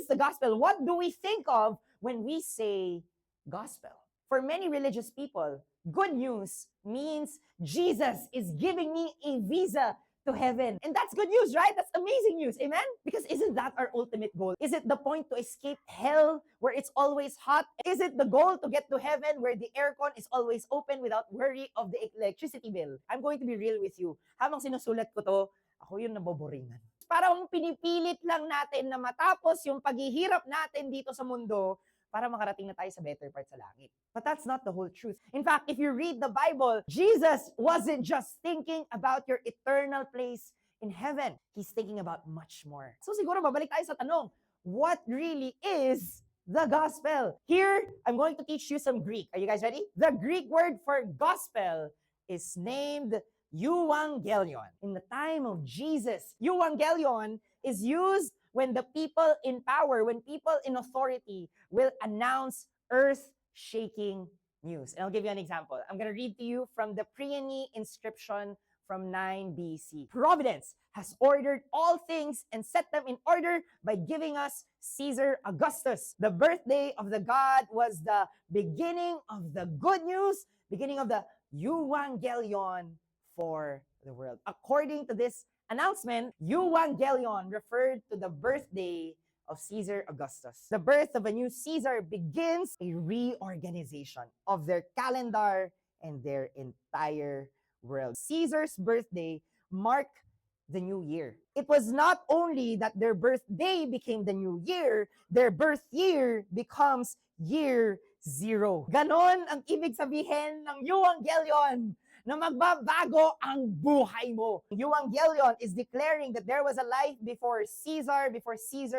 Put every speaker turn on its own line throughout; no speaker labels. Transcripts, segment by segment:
the gospel? What do we think of when we say gospel? For many religious people, good news means Jesus is giving me a visa to heaven. And that's good news, right? That's amazing news. Amen? Because isn't that our ultimate goal? Is it the point to escape hell where it's always hot? Is it the goal to get to heaven where the aircon is always open without worry of the electricity bill? I'm going to be real with you. Habang sinusulat ko to, ako yung naboboringan. Parang pinipilit lang natin na matapos yung paghihirap natin dito sa mundo para makarating na tayo sa better part sa langit. But that's not the whole truth. In fact, if you read the Bible, Jesus wasn't just thinking about your eternal place in heaven. He's thinking about much more. So siguro babalik tayo sa tanong, what really is the gospel? Here, I'm going to teach you some Greek. Are you guys ready? The Greek word for gospel is named euangelion. In the time of Jesus, euangelion is used when the people in power, when people in authority will announce earth-shaking news. And I'll give you an example. I'm going to read to you from the Priene inscription from 9 BC. Providence has ordered all things and set them in order by giving us Caesar Augustus. The birthday of the god was the beginning of the good news, beginning of the euangelion for the world. According to this announcement, euangelion referred to the birthday of Caesar Augustus. The birth of a new Caesar begins a reorganization of their calendar and their entire world. Caesar's birthday marked the new year. It was not only that their birthday became the new year, their birth year becomes year zero. Ganon ang ibig sabihin ng euangelion, na magbabago ang buhay mo. Euangelion is declaring that there was a life before Caesar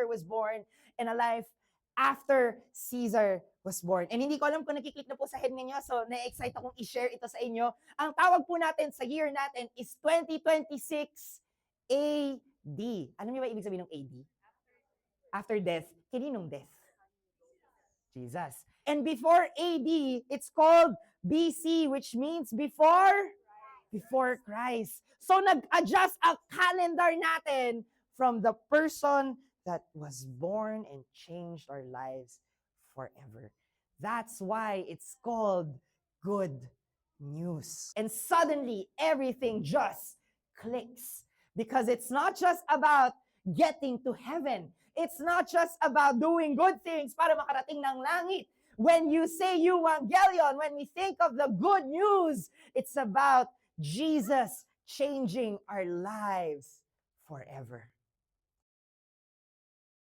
was born, and a life after Caesar was born. And hindi ko alam kung nakiklik na po sa head ninyo, so na-excite akong i-share ito sa inyo. Ang tawag po natin sa year natin is 2026 AD. Alam niyo ba ibig sabihin ng AD? After death. Kininong death? Jesus. And before AD, it's called BC, which means before Christ. So nag-adjust ang calendar natin from the person that was born and changed our lives forever. That's why it's called good news. And suddenly, everything just clicks. Because it's not just about getting to heaven. It's not just about doing good things para makarating ng langit. When you say euangelion, when we think of the good news, it's about Jesus changing our lives forever.